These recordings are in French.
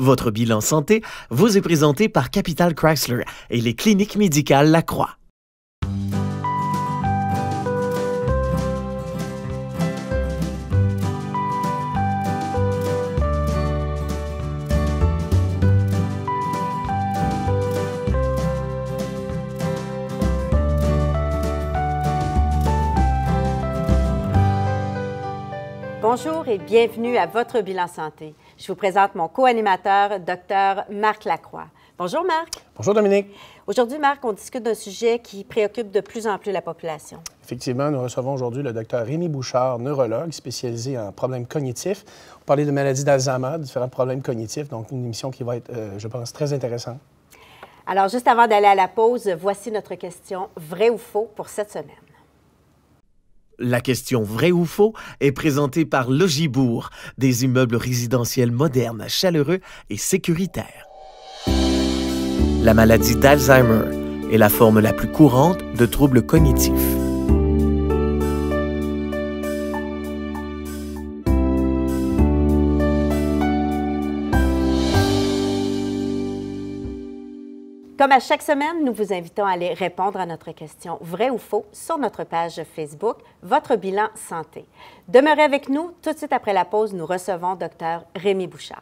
Votre bilan santé vous est présenté par Capital Chrysler et les cliniques médicales Lacroix. Bonjour et bienvenue à votre bilan santé. Je vous présente mon co-animateur, Dr Marc Lacroix. Bonjour Marc. Bonjour Dominique. Aujourd'hui, Marc, on discute d'un sujet qui préoccupe de plus en plus la population. Effectivement, nous recevons aujourd'hui le Dr Rémi Bouchard, neurologue spécialisé en problèmes cognitifs. On parlait de maladies d'Alzheimer, différents problèmes cognitifs, donc une émission qui va être, je pense, très intéressante. Alors, juste avant d'aller à la pause, voici notre question vrai ou faux pour cette semaine. La question vrai ou faux est présentée par Logibourg, des immeubles résidentiels modernes, chaleureux et sécuritaires. La maladie d'Alzheimer est la forme la plus courante de troubles cognitifs. Comme à chaque semaine, nous vous invitons à aller répondre à notre question vrai ou faux sur notre page Facebook, Votre bilan santé. Demeurez avec nous. Tout de suite après la pause, nous recevons Dr Rémi Bouchard.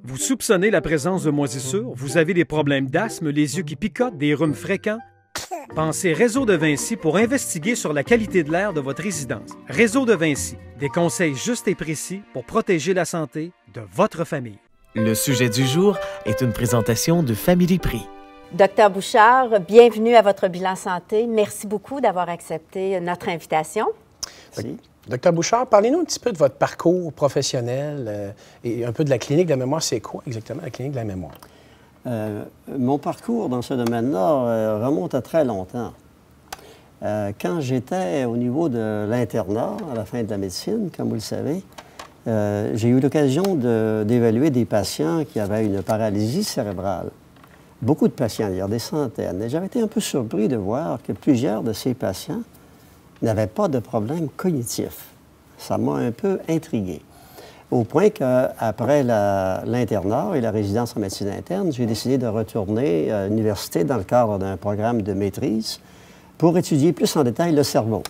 Vous soupçonnez la présence de moisissures, vous avez des problèmes d'asthme, les yeux qui picotent, des rhumes fréquents? Pensez Réseau de Vinci pour investiguer sur la qualité de l'air de votre résidence. Réseau de Vinci, des conseils justes et précis pour protéger la santé de votre famille. Le sujet du jour est une présentation de Family Prix. Dr Bouchard, bienvenue à votre bilan santé. Merci beaucoup d'avoir accepté notre invitation. Merci. Dr Bouchard, parlez-nous un petit peu de votre parcours professionnel et un peu de la clinique de la mémoire. C'est quoi exactement la clinique de la mémoire? Mon parcours dans ce domaine-là remonte à très longtemps. Quand j'étais au niveau de l'internat, à la fin de la médecine, comme vous le savez, j'ai eu l'occasion d'évaluer des patients qui avaient une paralysie cérébrale. Beaucoup de patients, il y a des centaines. Et j'avais été un peu surpris de voir que plusieurs de ces patients n'avaient pas de problème cognitif. Ça m'a un peu intrigué. Au point qu'après l'internat et la résidence en médecine interne, j'ai décidé de retourner à l'université dans le cadre d'un programme de maîtrise pour étudier plus en détail le cerveau,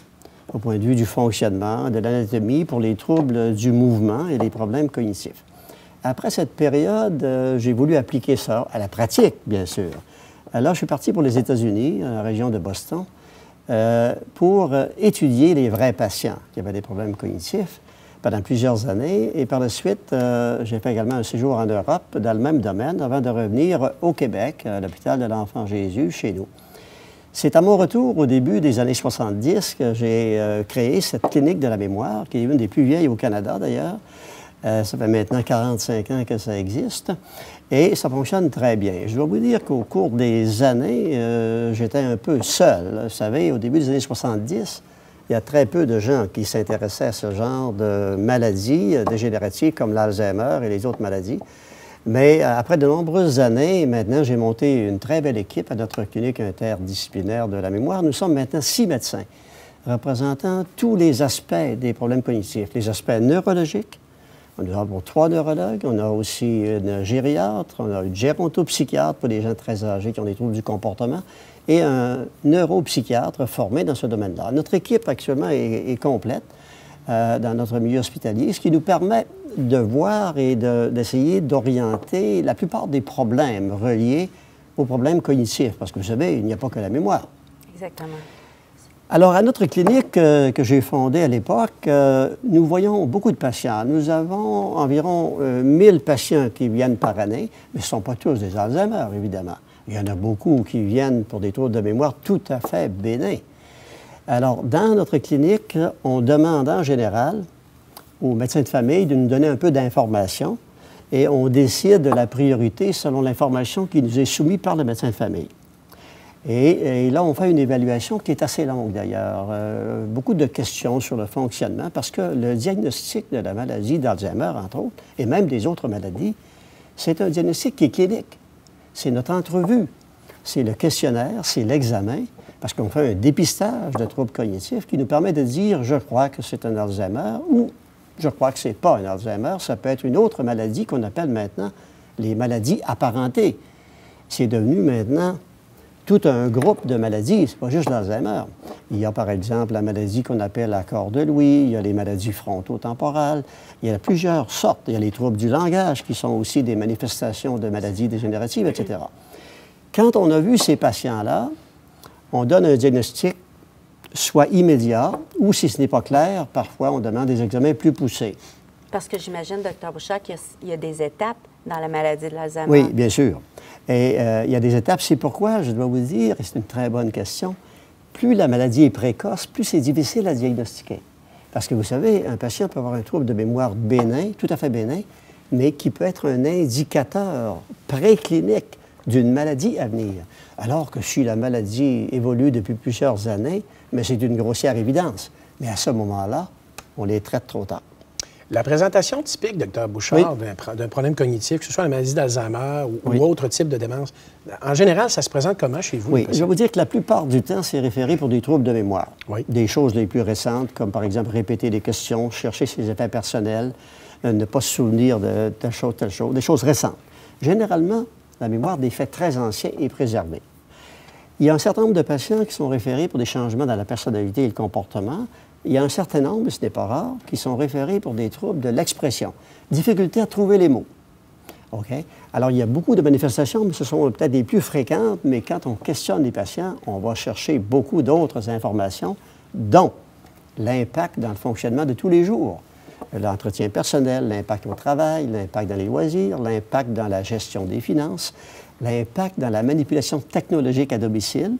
au point de vue du fonctionnement, de l'anatomie, pour les troubles du mouvement et les problèmes cognitifs. Après cette période, j'ai voulu appliquer ça à la pratique, bien sûr. Alors, je suis parti pour les États-Unis, dans la région de Boston, pour étudier les vrais patients qui avaient des problèmes cognitifs pendant plusieurs années. Et par la suite, j'ai fait également un séjour en Europe dans le même domaine avant de revenir au Québec, à l'hôpital de l'Enfant Jésus, chez nous. C'est à mon retour, au début des années 70, que j'ai créé cette clinique de la mémoire, qui est une des plus vieilles au Canada, d'ailleurs. Ça fait maintenant 45 ans que ça existe. Et ça fonctionne très bien. Je dois vous dire qu'au cours des années, j'étais un peu seul. Vous savez, au début des années 70, il y a très peu de gens qui s'intéressaient à ce genre de maladies dégénératives comme l'Alzheimer et les autres maladies. Mais après de nombreuses années, maintenant, j'ai monté une très belle équipe à notre clinique interdisciplinaire de la mémoire. Nous sommes maintenant 6 médecins représentant tous les aspects des problèmes cognitifs. Les aspects neurologiques, nous avons 3 neurologues, on a aussi une gériatre, on a une gérontopsychiatre pour les gens très âgés qui ont des troubles du comportement, et un neuropsychiatre formé dans ce domaine-là. Notre équipe actuellement est complète dans notre milieu hospitalier, ce qui nous permet de voir et d'essayer d'orienter la plupart des problèmes reliés aux problèmes cognitifs, parce que vous savez, il n'y a pas que la mémoire. Exactement. Alors, à notre clinique que j'ai fondée à l'époque, nous voyons beaucoup de patients. Nous avons environ 1000 patients qui viennent par année, mais ce ne sont pas tous des Alzheimer, évidemment. Il y en a beaucoup qui viennent pour des troubles de mémoire tout à fait bénins. Alors, dans notre clinique, on demande en général aux médecins de famille de nous donner un peu d'informations et on décide de la priorité selon l'information qui nous est soumise par le médecin de famille. Et là, on fait une évaluation qui est assez longue d'ailleurs. Beaucoup de questions sur le fonctionnement parce que le diagnostic de la maladie d'Alzheimer, entre autres, et même des autres maladies, c'est un diagnostic qui est clinique. C'est notre entrevue, c'est le questionnaire, c'est l'examen, parce qu'on fait un dépistage de troubles cognitifs qui nous permet de dire « je crois que c'est un Alzheimer » ou « je crois que ce n'est pas un Alzheimer ». Ça peut être une autre maladie qu'on appelle maintenant les maladies apparentées. C'est devenu maintenant tout un groupe de maladies, c'est pas juste l'Alzheimer. Il y a par exemple la maladie qu'on appelle la corde de Lewy, il y a les maladies frontotemporales, il y a plusieurs sortes. Il y a les troubles du langage qui sont aussi des manifestations de maladies dégénératives, etc. Quand on a vu ces patients-là, on donne un diagnostic soit immédiat ou, si ce n'est pas clair, parfois on demande des examens plus poussés. Parce que j'imagine, Dr. Bouchard, qu'il y a des étapes dans la maladie de l'Alzheimer. Oui, bien sûr. Et il y a des étapes. C'est pourquoi, je dois vous dire, et c'est une très bonne question, plus la maladie est précoce, plus c'est difficile à diagnostiquer. Parce que vous savez, un patient peut avoir un trouble de mémoire bénin, tout à fait bénin, mais qui peut être un indicateur préclinique d'une maladie à venir. Alors que si la maladie évolue depuis plusieurs années, mais c'est une grossière évidence. Mais à ce moment-là, on les traite trop tard. La présentation typique, Dr. Bouchard, d'un problème cognitif, que ce soit la maladie d'Alzheimer ou autre type de démence, en général, ça se présente comment chez vous? Oui, je vais vous dire que la plupart du temps, c'est référé pour des troubles de mémoire. Oui. Des choses les plus récentes, comme par exemple répéter des questions, chercher ses effets personnels, ne pas se souvenir de telle chose, des choses récentes. Généralement, la mémoire des faits très anciens est préservée. Il y a un certain nombre de patients qui sont référés pour des changements dans la personnalité et le comportement. Il y a un certain nombre, ce n'est pas rare, qui sont référés pour des troubles de l'expression. Difficulté à trouver les mots. OK? Alors, il y a beaucoup de manifestations, mais ce sont peut-être les plus fréquentes, mais quand on questionne les patients, on va chercher beaucoup d'autres informations, dont l'impact dans le fonctionnement de tous les jours. L'entretien personnel, l'impact au travail, l'impact dans les loisirs, l'impact dans la gestion des finances, l'impact dans la manipulation technologique à domicile,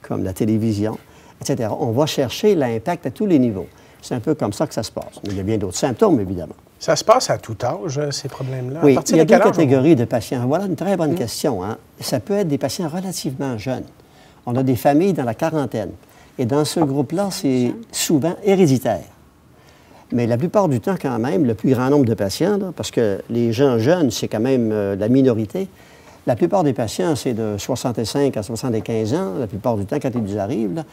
comme la télévision, etc. On va chercher l'impact à tous les niveaux. C'est un peu comme ça que ça se passe. Mais il y a bien d'autres symptômes, évidemment. Ça se passe à tout âge, ces problèmes-là? Oui, il y a deux catégories de patients. Voilà une très bonne question. Hein? Ça peut être des patients relativement jeunes. On a des familles dans la quarantaine. Et dans ce groupe-là, c'est souvent héréditaire. Mais la plupart du temps, quand même, le plus grand nombre de patients, là, parce que les gens jeunes, c'est quand même la minorité, la plupart des patients, c'est de 65 à 75 ans, la plupart du temps, quand ils arrivent. Là.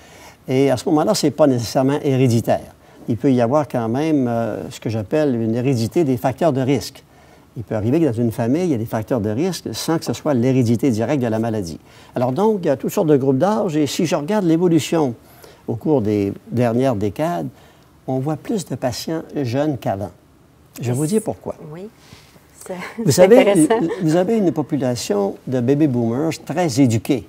Et à ce moment-là, ce n'est pas nécessairement héréditaire. Il peut y avoir quand même ce que j'appelle une hérédité des facteurs de risque. Il peut arriver que dans une famille, il y a des facteurs de risque sans que ce soit l'hérédité directe de la maladie. Alors donc, il y a toutes sortes de groupes d'âge, et si je regarde l'évolution au cours des dernières décades, on voit plus de patients jeunes qu'avant. Je vais vous dire pourquoi. Oui. Vous savez, vous avez une population de baby boomers très éduqués,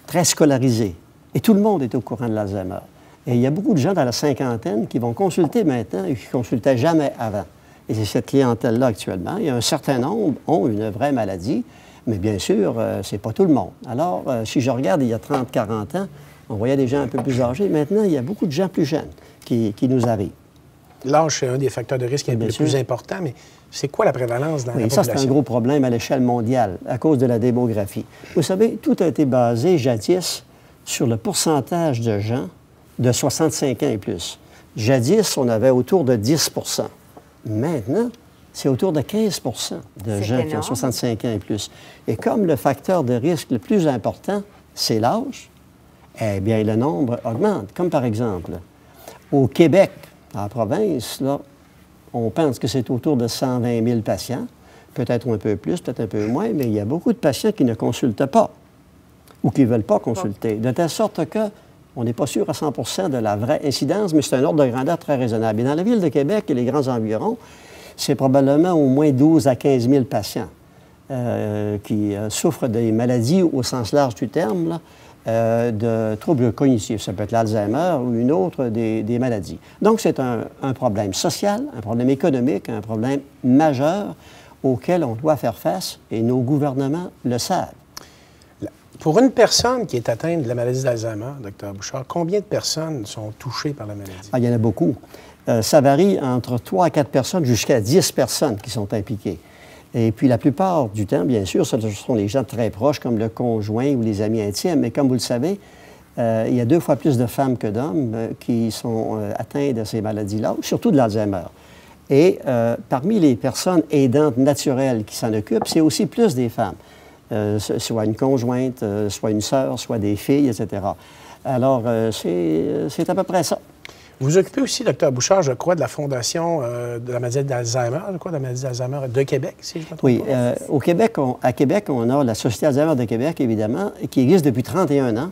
très scolarisés. Et tout le monde est au courant de l'Alzheimer. Et il y a beaucoup de gens dans la cinquantaine qui vont consulter maintenant et qui ne consultaient jamais avant. Et c'est cette clientèle-là actuellement. Il y a un certain nombre qui ont une vraie maladie, mais bien sûr, ce n'est pas tout le monde. Alors, si je regarde il y a 30-40 ans, on voyait des gens un peu plus âgés. Maintenant, il y a beaucoup de gens plus jeunes qui nous arrivent. L'âge, c'est un des facteurs de risque le plus important, mais c'est quoi la prévalence dans la population? Ça, c'est un gros problème à l'échelle mondiale à cause de la démographie. Vous savez, tout a été basé jadis sur le pourcentage de gens de 65 ans et plus. Jadis, on avait autour de 10 %. Maintenant, c'est autour de 15 % de gens qui ont 65 ans et plus. Et comme le facteur de risque le plus important, c'est l'âge, eh bien, le nombre augmente. Comme par exemple, au Québec, en province, là, on pense que c'est autour de 120 000 patients, peut-être un peu plus, peut-être un peu moins, mais il y a beaucoup de patients qui ne consultent pas ou qui ne veulent pas consulter, de telle sorte qu'on n'est pas sûr à 100 % de la vraie incidence, mais c'est un ordre de grandeur très raisonnable. Et dans la ville de Québec et les grands environs, c'est probablement au moins 12 à 15 000 patients qui souffrent des maladies au sens large du terme, là, de troubles cognitifs. Ça peut être l'Alzheimer ou une autre des maladies. Donc, c'est un problème social, un problème économique, un problème majeur auquel on doit faire face et nos gouvernements le savent. Pour une personne qui est atteinte de la maladie d'Alzheimer, Dr. Bouchard, combien de personnes sont touchées par la maladie? Ah, il y en a beaucoup. Ça varie entre 3 à 4 personnes jusqu'à 10 personnes qui sont impliquées. Et puis, la plupart du temps, bien sûr, ce sont les gens très proches, comme le conjoint ou les amis intimes. Mais comme vous le savez, il y a 2 fois plus de femmes que d'hommes qui sont atteints de ces maladies-là, surtout de l'Alzheimer. Et parmi les personnes aidantes naturelles qui s'en occupent, c'est aussi plus des femmes, soit une conjointe, soit une sœur, soit des filles, etc. Alors, c'est à peu près ça. Vous vous occupez aussi, Dr Bouchard, je crois, de la Fondation de la maladie d'Alzheimer, de la maladie d'Alzheimer de Québec, si je me trompe pas. Oui, au Québec, à Québec, on a la Société Alzheimer de Québec, évidemment, qui existe depuis 31 ans.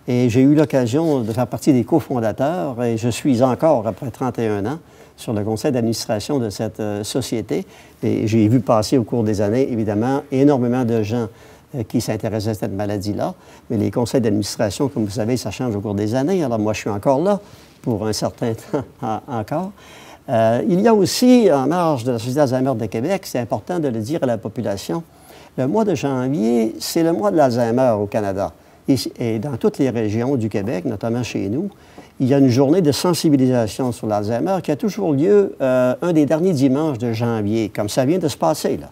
Et j'ai eu l'occasion de faire partie des cofondateurs, et je suis encore, après 31 ans, sur le conseil d'administration de cette société. Et j'ai vu passer au cours des années, évidemment, énormément de gens qui s'intéressaient à cette maladie-là. Mais les conseils d'administration, comme vous savez, ça change au cours des années. Alors moi, je suis encore là pour un certain temps encore. Il y a aussi, en marge de la Société Alzheimer de Québec, c'est important de le dire à la population, le mois de janvier, c'est le mois de l'Alzheimer au Canada. Et dans toutes les régions du Québec, notamment chez nous, il y a une journée de sensibilisation sur l'Alzheimer qui a toujours lieu un des derniers dimanches de janvier, comme ça vient de se passer, là.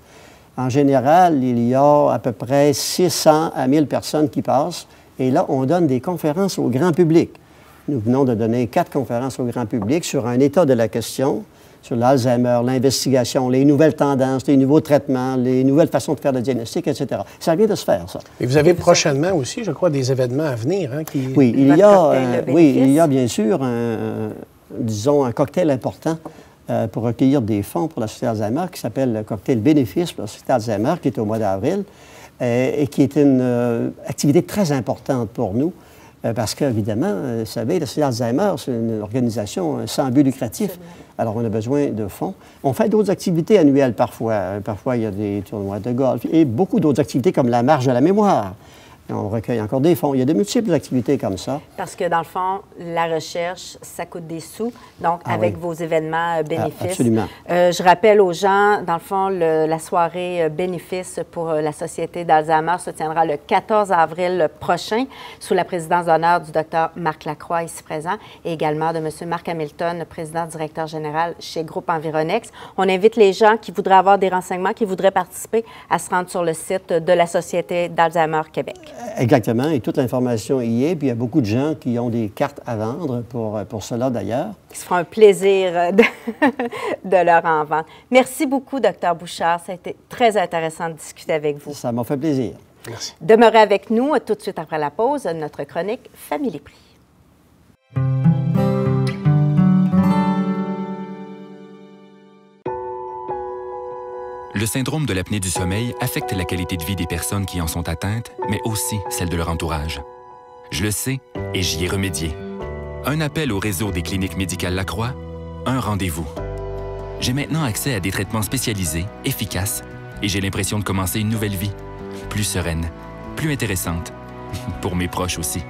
En général, il y a à peu près 600 à 1000 personnes qui passent, et là, on donne des conférences au grand public. Nous venons de donner 4 conférences au grand public sur un état de la question, sur l'Alzheimer, l'investigation, les nouvelles tendances, les nouveaux traitements, les nouvelles façons de faire le diagnostic, etc. Ça vient de se faire, ça. Et vous avez prochainement aussi, je crois, des événements à venir, hein, qui... Oui, il y a bien sûr, disons, un cocktail important pour recueillir des fonds pour la Société Alzheimer qui s'appelle le cocktail bénéfice pour la Société Alzheimer, qui est au mois d'avril, et qui est une activité très importante pour nous. Parce qu'évidemment, vous savez, la Société Alzheimer, c'est une organisation sans but lucratif. Alors, on a besoin de fonds. On fait d'autres activités annuelles parfois. Parfois, il y a des tournois de golf et beaucoup d'autres activités comme la marche de la mémoire. On recueille encore des fonds. Il y a de multiples activités comme ça. Parce que, dans le fond, la recherche, ça coûte des sous. Donc, avec vos événements bénéfices. Absolument. Je rappelle aux gens, dans le fond, la soirée bénéfice pour la Société d'Alzheimer se tiendra le 14 avril prochain, sous la présidence d'honneur du Dr Marc Lacroix, ici présent, et également de M. Marc Hamilton, président directeur général chez Groupe Environex. On invite les gens qui voudraient avoir des renseignements, qui voudraient participer, à se rendre sur le site de la Société d'Alzheimer Québec. Exactement, et toute l'information y est. Puis il y a beaucoup de gens qui ont des cartes à vendre pour cela, d'ailleurs. Qui se feront un plaisir de leur en vendre. Merci beaucoup, Dr Bouchard. Ça a été très intéressant de discuter avec vous. Ça m'a fait plaisir. Merci. Demeurez avec nous tout de suite après la pause, notre chronique Famille Prix. Le syndrome de l'apnée du sommeil affecte la qualité de vie des personnes qui en sont atteintes, mais aussi celle de leur entourage. Je le sais et j'y ai remédié. Un appel au réseau des cliniques médicales Lacroix, un rendez-vous. J'ai maintenant accès à des traitements spécialisés, efficaces, et j'ai l'impression de commencer une nouvelle vie, plus sereine, plus intéressante, pour mes proches aussi.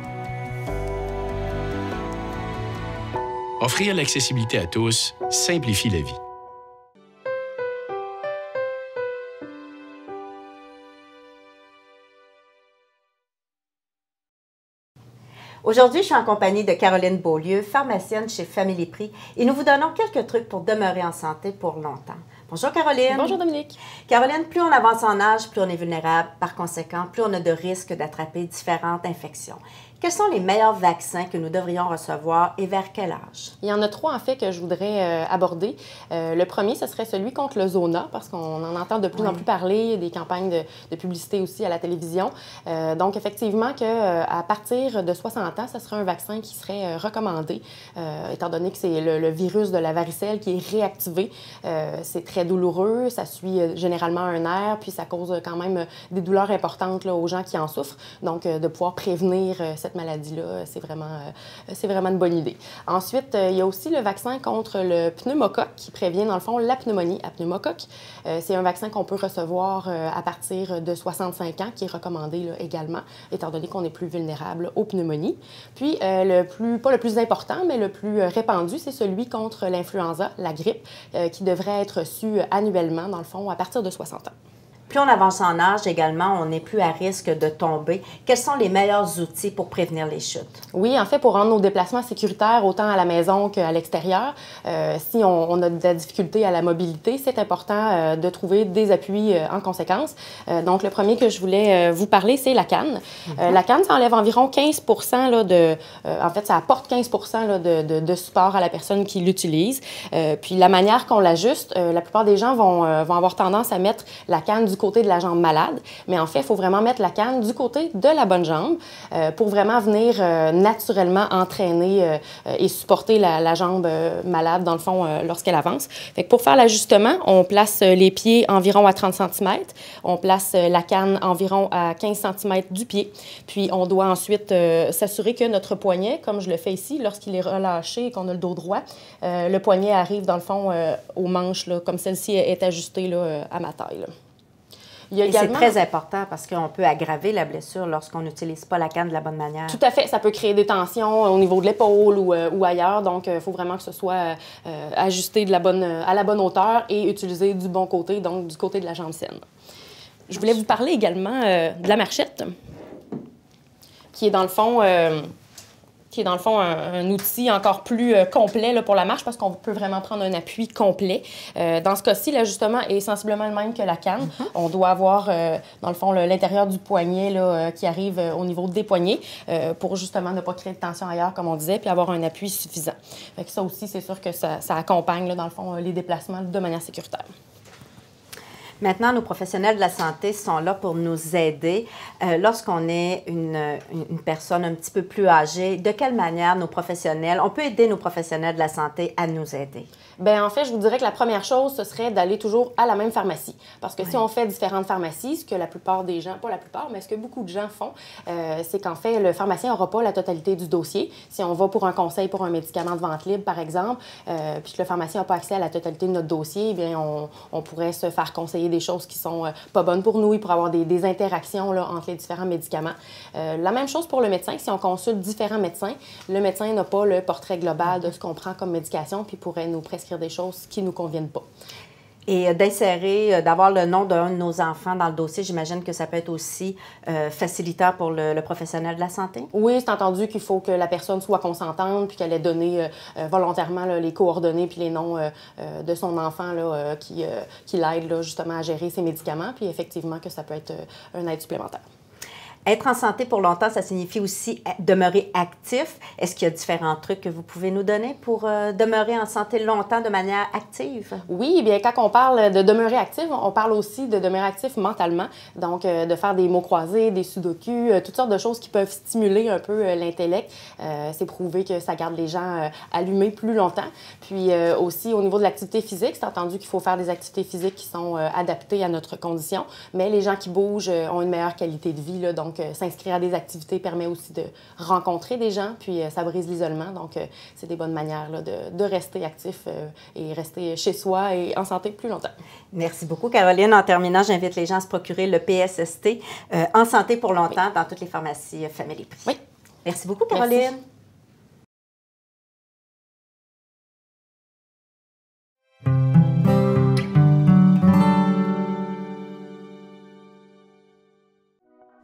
Offrir l'accessibilité à tous simplifie la vie. Aujourd'hui, je suis en compagnie de Caroline Beaulieu, pharmacienne chez Family Prix, et nous vous donnons quelques trucs pour demeurer en santé pour longtemps. Bonjour Caroline. Bonjour Dominique. Caroline, plus on avance en âge, plus on est vulnérable. Par conséquent, plus on a de risques d'attraper différentes infections. Quels sont les meilleurs vaccins que nous devrions recevoir et vers quel âge? Il y en a 3, en fait, que je voudrais aborder. Le premier, ce serait celui contre le zona, parce qu'on en entend de plus en plus parler, des campagnes de publicité aussi à la télévision. Donc, effectivement, qu'à partir de 60 ans, ce serait un vaccin qui serait recommandé, étant donné que c'est le virus de la varicelle qui est réactivé. C'est très douloureux, ça suit généralement un nerf, puis ça cause quand même des douleurs importantes là, aux gens qui en souffrent. Donc, de pouvoir prévenir cette maladie-là, c'est vraiment une bonne idée. Ensuite, il y a aussi le vaccin contre le pneumocoque qui prévient, dans le fond, la pneumonie à pneumocoque. C'est un vaccin qu'on peut recevoir à partir de 65 ans, qui est recommandé là, également, étant donné qu'on est plus vulnérable aux pneumonies. Puis, pas le plus important, mais le plus répandu, c'est celui contre l'influenza, la grippe, qui devrait être reçu annuellement, dans le fond, à partir de 60 ans. Plus on avance en âge également, on n'est plus à risque de tomber. Quels sont les meilleurs outils pour prévenir les chutes? Oui, en fait, pour rendre nos déplacements sécuritaires autant à la maison qu'à l'extérieur, si on a de la difficulté à la mobilité, c'est important de trouver des appuis en conséquence. Donc, le premier que je voulais vous parler, c'est la canne. La canne, ça enlève environ 15 là, en fait, ça apporte 15 là, de support à la personne qui l'utilise. Puis, la manière qu'on l'ajuste, la plupart des gens vont avoir tendance à mettre la canne du côté de la jambe malade, mais en fait, il faut vraiment mettre la canne du côté de la bonne jambe pour vraiment venir naturellement entraîner et supporter la jambe malade, dans le fond, lorsqu'elle avance. Fait que pour faire l'ajustement, on place les pieds environ à 30 cm, on place la canne environ à 15 cm du pied, puis on doit ensuite s'assurer que notre poignet, comme je le fais ici, lorsqu'il est relâché et qu'on a le dos droit, le poignet arrive, dans le fond, aux manches, là, comme celle-ci est ajustée là, à ma taille. Là. Et c'est très important parce qu'on peut aggraver la blessure lorsqu'on n'utilise pas la canne de la bonne manière. Tout à fait. Ça peut créer des tensions au niveau de l'épaule ou ailleurs. Donc, il faut vraiment que ce soit ajusté à la bonne hauteur et utilisé du bon côté, donc du côté de la jambe saine. Je voulais vous parler également de la marchette, qui est dans le fond... un outil encore plus complet là, pour la marche parce qu'on peut vraiment prendre un appui complet. Dans ce cas-ci, l'ajustement est sensiblement le même que la canne. On doit avoir, dans le fond, l'intérieur du poignet là, qui arrive au niveau des poignets pour justement ne pas créer de tension ailleurs, comme on disait, puis avoir un appui suffisant. Fait que ça aussi, c'est sûr que ça accompagne, là, dans le fond, les déplacements de manière sécuritaire. Maintenant, nos professionnels de la santé sont là pour nous aider. Lorsqu'on est une personne un petit peu plus âgée, de quelle manière on peut aider nos professionnels de la santé à nous aider? Bien, en fait, je vous dirais que la première chose, ce serait d'aller toujours à la même pharmacie. Parce que si on fait différentes pharmacies, ce que la plupart des gens, pas la plupart, mais ce que beaucoup de gens font, c'est qu'en fait, le pharmacien n'aura pas la totalité du dossier. Si on va pour un conseil pour un médicament de vente libre, par exemple, puis que le pharmacien n'a pas accès à la totalité de notre dossier, bien, on pourrait se faire conseiller des choses qui sont pas bonnes pour nous. Il pourrait avoir des interactions là, entre les différents médicaments. La même chose pour le médecin. Si on consulte différents médecins, le médecin n'a pas le portrait global de ce qu'on prend comme médication puis pourrait nous prescrire des choses qui ne nous conviennent pas. Et d'avoir le nom d'un de nos enfants dans le dossier, j'imagine que ça peut être aussi facilitateur pour le professionnel de la santé? Oui, c'est entendu qu'il faut que la personne soit consentante puis qu'elle ait donné volontairement là, les coordonnées puis les noms de son enfant là, qui l'aide justement à gérer ses médicaments, puis effectivement que ça peut être un aide supplémentaire. Être en santé pour longtemps, ça signifie aussi demeurer actif. Est-ce qu'il y a différents trucs que vous pouvez nous donner pour demeurer en santé longtemps de manière active? Oui, bien quand on parle de demeurer actif, on parle aussi de demeurer actif mentalement. Donc, de faire des mots croisés, des sudoku, toutes sortes de choses qui peuvent stimuler un peu l'intellect. C'est prouvé que ça garde les gens allumés plus longtemps. Puis aussi, au niveau de l'activité physique, c'est entendu qu'il faut faire des activités physiques qui sont adaptées à notre condition. Mais les gens qui bougent ont une meilleure qualité de vie, là, donc s'inscrire à des activités permet aussi de rencontrer des gens, puis ça brise l'isolement. Donc, c'est des bonnes manières là, de rester actif et rester chez soi et en santé plus longtemps. Merci beaucoup, Caroline. En terminant, j'invite les gens à se procurer le PSST en santé pour longtemps dans toutes les pharmacies Family Prix. Oui. Merci beaucoup, Caroline. Merci.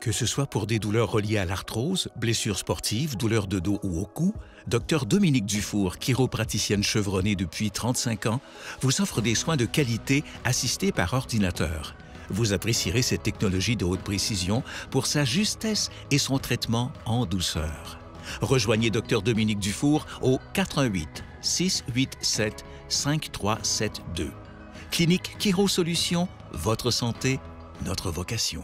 Que ce soit pour des douleurs reliées à l'arthrose, blessures sportives, douleurs de dos ou au cou, Dr Dominique Dufour, chiropraticienne chevronnée depuis 35 ans, vous offre des soins de qualité assistés par ordinateur. Vous apprécierez cette technologie de haute précision pour sa justesse et son traitement en douceur. Rejoignez Dr Dominique Dufour au 88 687 5372. Clinique Chiro Solutions, votre santé, notre vocation.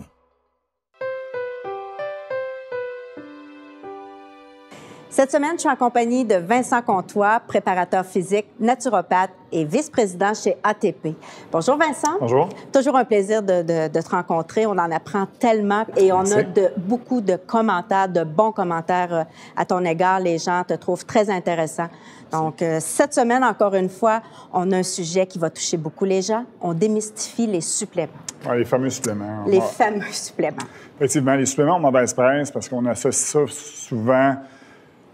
Cette semaine, je suis en compagnie de Vincent Comtois, préparateur physique, naturopathe et vice-président chez ATP. Bonjour Vincent. Bonjour. Toujours un plaisir de te rencontrer. On en apprend tellement et on a beaucoup de commentaires, de bons commentaires à ton égard. Les gens te trouvent très intéressant. Donc, cette semaine, encore une fois, on a un sujet qui va toucher beaucoup les gens. On démystifie les suppléments. Ouais, les fameux suppléments. Les fameux suppléments. Effectivement, les suppléments ont mauvaise presse parce qu'on associe ça souvent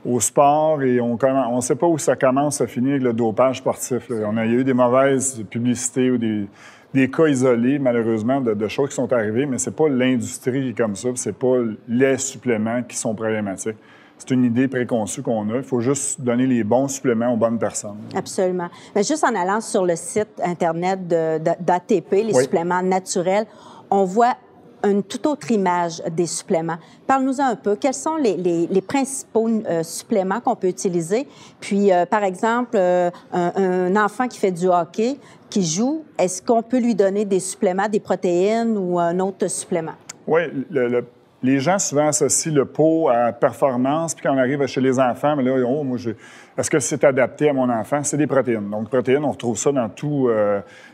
au sport et on ne sait pas où ça commence à finir avec le dopage sportif. Là. Il y a eu des mauvaises publicités ou des cas isolés, malheureusement, de choses qui sont arrivées, mais c'est pas l'industrie qui est comme ça, c'est pas les suppléments qui sont problématiques. C'est une idée préconçue qu'on a. Il faut juste donner les bons suppléments aux bonnes personnes. Absolument. Mais juste en allant sur le site Internet d'ATP, les suppléments naturels, on voit une toute autre image des suppléments. Parle-nous un peu. Quels sont les principaux suppléments qu'on peut utiliser? Puis, par exemple, un enfant qui fait du hockey, qui joue, est-ce qu'on peut lui donner des suppléments, des protéines ou un autre supplément? Oui, les gens souvent associent le pot à performance, puis quand on arrive chez les enfants, mais là, est-ce que c'est adapté à mon enfant? C'est des protéines. Donc, protéines, on retrouve ça dans tous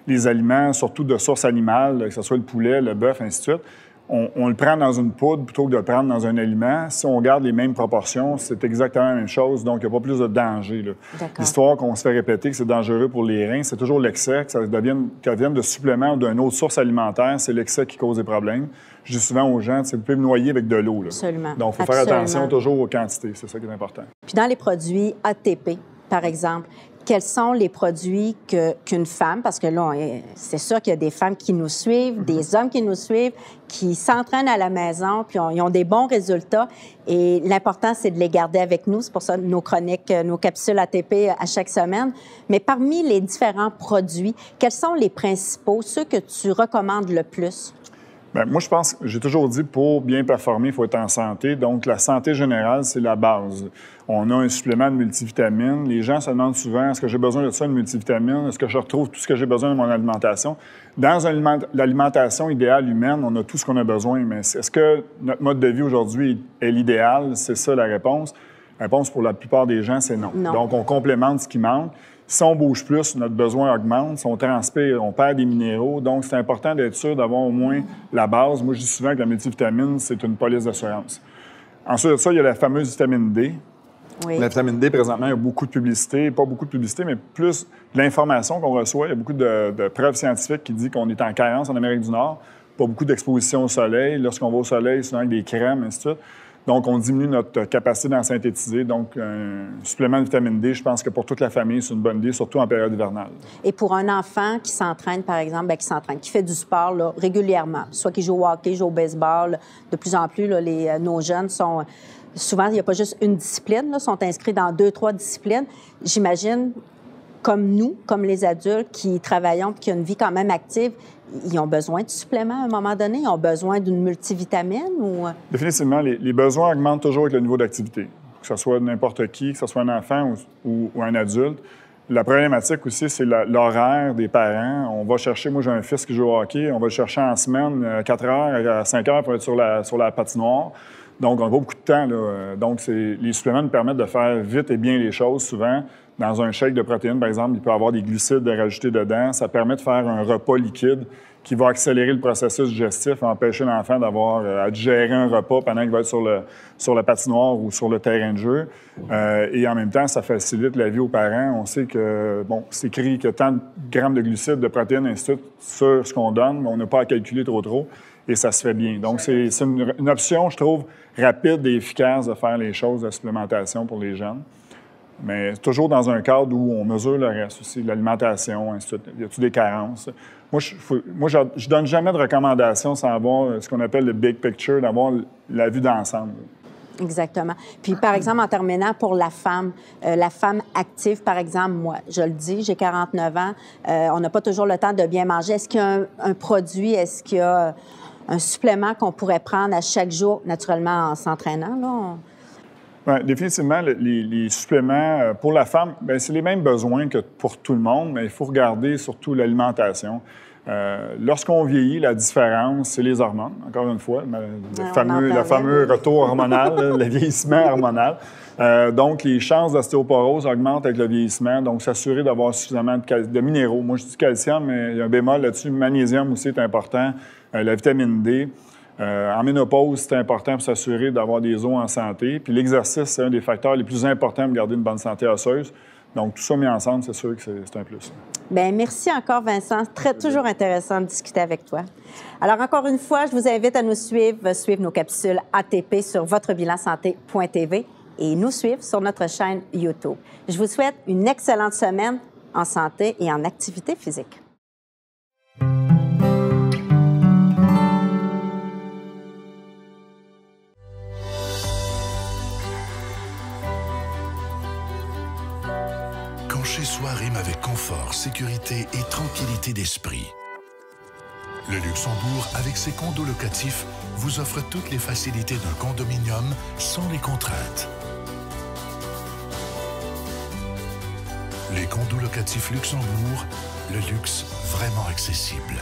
les aliments, surtout de source animale, que ce soit le poulet, le bœuf, ainsi de suite. On le prend dans une poudre plutôt que de le prendre dans un aliment. Si on garde les mêmes proportions, c'est exactement la même chose, donc il n'y a pas plus de danger. L'histoire qu'on se fait répéter que c'est dangereux pour les reins, c'est toujours l'excès, que ça devienne de suppléments ou d'une autre source alimentaire, c'est l'excès qui cause des problèmes. Je dis souvent aux gens, vous pouvez me noyer avec de l'eau. Absolument. Donc, il faut faire attention toujours aux quantités, c'est ça qui est important. Puis dans les produits ATP, par exemple, quels sont les produits qu'une femme, parce que là, c'est sûr qu'il y a des femmes qui nous suivent, des hommes qui nous suivent, qui s'entraînent à la maison, puis ils ont des bons résultats. Et l'important, c'est de les garder avec nous. C'est pour ça nos chroniques, nos capsules ATP à chaque semaine. Mais parmi les différents produits, quels sont les principaux, ceux que tu recommandes le plus? Bien, moi, je pense, j'ai toujours dit, pour bien performer, il faut être en santé. Donc, la santé générale, c'est la base. On a un supplément de multivitamines. Les gens se demandent souvent, est-ce que j'ai besoin de ça, une multivitamine? Est-ce que je retrouve tout ce que j'ai besoin de mon alimentation? Dans l'alimentation idéale humaine, on a tout ce qu'on a besoin. Mais est-ce que notre mode de vie aujourd'hui est l'idéal? C'est ça la réponse. La réponse pour la plupart des gens, c'est non. Donc, on complémente ce qui manque. Si on bouge plus, notre besoin augmente. Si on transpire, on perd des minéraux. Donc, c'est important d'être sûr d'avoir au moins la base. Moi, je dis souvent que la multivitamine, c'est une police d'assurance. Ensuite de ça, il y a la fameuse vitamine D. Oui. La vitamine D, présentement, il y a beaucoup de publicité. Pas beaucoup de publicité, mais plus de l'information qu'on reçoit. Il y a beaucoup de preuves scientifiques qui disent qu'on est en carence en Amérique du Nord. Pas beaucoup d'exposition au soleil. Lorsqu'on va au soleil, souvent avec des crèmes, ainsi de suite. Donc, on diminue notre capacité d'en synthétiser. Donc, un supplément de vitamine D, je pense que pour toute la famille, c'est une bonne idée, surtout en période hivernale. Et pour un enfant qui s'entraîne, par exemple, qui fait du sport là, régulièrement, soit qui joue au hockey, joue au baseball, de plus en plus, là, nos jeunes sont... Souvent, il n'y a pas juste une discipline, là, sont inscrits dans 2-3 disciplines. J'imagine, comme nous, comme les adultes qui travaillons et qui ont une vie quand même active, ils ont besoin de suppléments à un moment donné? Ils ont besoin d'une multivitamine? Ou... Définitivement, les besoins augmentent toujours avec le niveau d'activité. Que ce soit n'importe qui, que ce soit un enfant ou un adulte. La problématique aussi, c'est l'horaire des parents. On va chercher, moi j'ai un fils qui joue au hockey, on va le chercher en semaine, 4 heures à 5 heures pour être sur la patinoire. Donc, on n'a pas beaucoup de temps. Là. Donc, les suppléments nous permettent de faire vite et bien les choses. Souvent, dans un shake de protéines, par exemple, il peut y avoir des glucides rajoutés dedans. Ça permet de faire un repas liquide qui va accélérer le processus digestif, empêcher l'enfant d'avoir à digérer un repas pendant qu'il va être sur la patinoire ou sur le terrain de jeu. Et en même temps, ça facilite la vie aux parents. On sait que, c'est écrit qu'il y a tant de grammes de glucides, de protéines, ainsi de suite, sur ce qu'on donne, mais on n'a pas à calculer trop. Et ça se fait bien. Donc, c'est une option, je trouve, rapide et efficace de faire les choses de supplémentation pour les jeunes. Mais toujours dans un cadre où on mesure le reste aussi, l'alimentation, ainsi de suite. Y a-t-il des carences? Moi, je donne jamais de recommandations sans avoir ce qu'on appelle le big picture, d'avoir la vue d'ensemble. Exactement. Puis, par exemple, en terminant, pour la femme active, par exemple, moi, je le dis, j'ai 49 ans, on n'a pas toujours le temps de bien manger. Est-ce qu'il y a un produit, est-ce qu'il y a un supplément qu'on pourrait prendre à chaque jour, naturellement en s'entraînant, là? Oui, définitivement, les suppléments pour la femme, bien, c'est les mêmes besoins que pour tout le monde, mais il faut regarder surtout l'alimentation. Lorsqu'on vieillit, la différence, c'est les hormones, encore une fois, le fameux retour hormonal, le vieillissement hormonal. Donc, les chances d'ostéoporose augmentent avec le vieillissement, donc s'assurer d'avoir suffisamment de minéraux. Moi, je dis calcium, mais il y a un bémol là-dessus. Le magnésium aussi est important, la vitamine D. En ménopause, c'est important pour s'assurer d'avoir des os en santé. Puis l'exercice, c'est un des facteurs les plus importants pour garder une bonne santé osseuse. Donc, tout ça mis ensemble, c'est sûr que c'est un plus. Bien, merci encore, Vincent. Toujours intéressant de discuter avec toi. Alors, encore une fois, je vous invite à nous suivre nos capsules ATP sur votrebilansanté.tv et nous suivre sur notre chaîne YouTube. Je vous souhaite une excellente semaine en santé et en activité physique. Quand chez soi rime avec confort, sécurité et tranquillité d'esprit. Le Luxembourg, avec ses condos locatifs, vous offre toutes les facilités d'un condominium sans les contraintes. Les condos locatifs Luxembourg, le luxe vraiment accessible.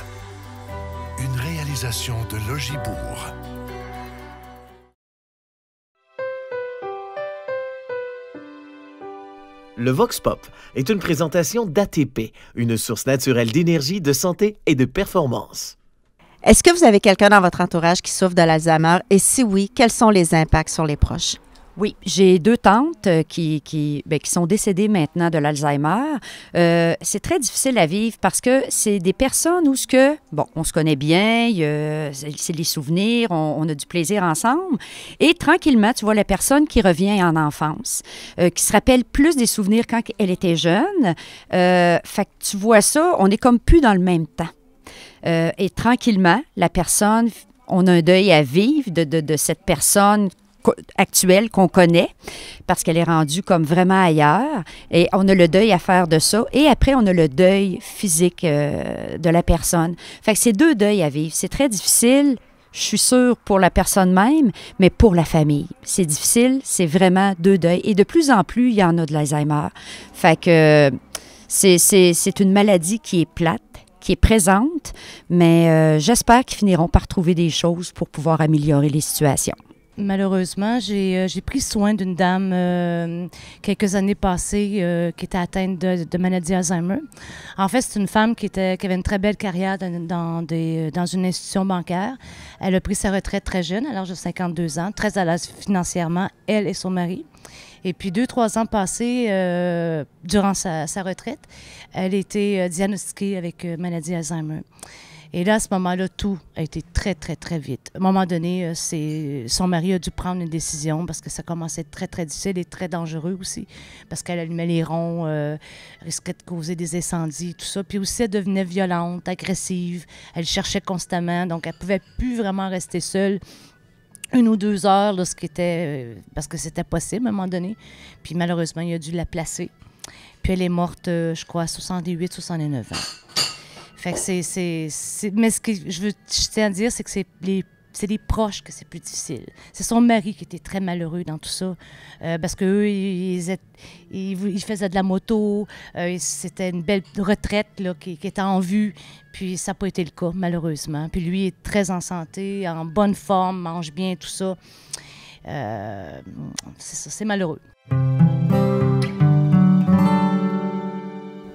Une réalisation de Logibourg. Le Vox Pop est une présentation d'ATP, une source naturelle d'énergie, de santé et de performance. Est-ce que vous avez quelqu'un dans votre entourage qui souffre de l'Alzheimer? Et si oui, quels sont les impacts sur les proches? Oui, j'ai 2 tantes qui sont décédées maintenant de l'Alzheimer. C'est très difficile à vivre parce que c'est des personnes où on se connaît bien, c'est les souvenirs, on a du plaisir ensemble. Et tranquillement, tu vois la personne qui revient en enfance, qui se rappelle plus des souvenirs quand elle était jeune. Fait que tu vois ça, on est comme plus dans le même temps. Et tranquillement, la personne, on a un deuil à vivre de cette personne actuelle qu'on connaît parce qu'elle est rendue comme vraiment ailleurs et on a le deuil à faire de ça et après on a le deuil physique de la personne. Fait que c'est 2 deuils à vivre. C'est très difficile, je suis sûre, pour la personne même, mais pour la famille. C'est difficile, c'est vraiment 2 deuils et de plus en plus, il y en a de l'Alzheimer. Fait que c'est une maladie qui est plate, qui est présente, mais j'espère qu'ils finiront par trouver des choses pour pouvoir améliorer les situations. Malheureusement, j'ai pris soin d'une dame quelques années passées qui était atteinte de maladie Alzheimer. En fait, c'est une femme qui avait une très belle carrière dans une institution bancaire. Elle a pris sa retraite très jeune, à l'âge de 52 ans, très à l'aise financièrement, elle et son mari. Et puis 2-3 ans passés, durant sa retraite, elle a été diagnostiquée avec maladie Alzheimer. Et là, à ce moment-là, tout a été très, très, très vite. À un moment donné, son mari a dû prendre une décision parce que ça commençait à être très, très difficile et très dangereux aussi, parce qu'elle allumait les ronds, risquait de causer des incendies, tout ça. Puis aussi, elle devenait violente, agressive, elle cherchait constamment, donc elle ne pouvait plus vraiment rester seule 1 ou 2 heures, là, parce que c'était possible à un moment donné. Puis malheureusement, il a dû la placer. Puis elle est morte, je crois, à 68-69 ans. Fait que mais ce que je tiens à dire, c'est que c'est les proches que c'est plus difficile. C'est son mari qui était très malheureux dans tout ça, parce qu'eux, ils faisaient de la moto, c'était une belle retraite là, qui était en vue, puis ça n'a pas été le cas, malheureusement. Puis lui est très en santé, en bonne forme, mange bien, tout ça. C'est ça, c'est malheureux.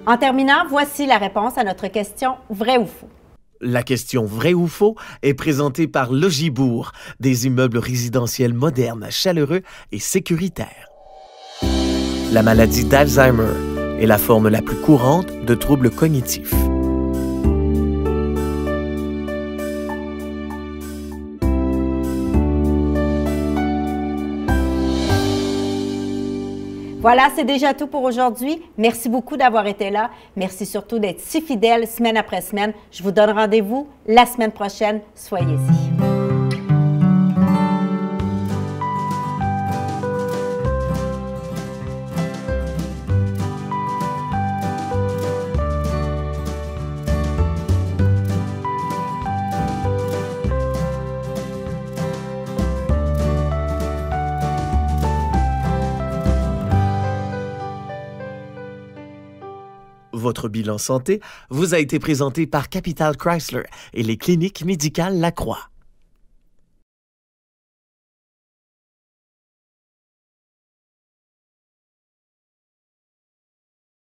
En terminant, voici la réponse à notre question « Vrai ou faux ». La question vrai ou faux est présentée par Logibourg, des immeubles résidentiels modernes, chaleureux et sécuritaires. La maladie d'Alzheimer est la forme la plus courante de troubles cognitifs. Voilà, c'est déjà tout pour aujourd'hui. Merci beaucoup d'avoir été là. Merci surtout d'être si fidèles semaine après semaine. Je vous donne rendez-vous la semaine prochaine. Soyez-y. Votre bilan santé vous a été présenté par Capital Chrysler et les cliniques médicales Lacroix.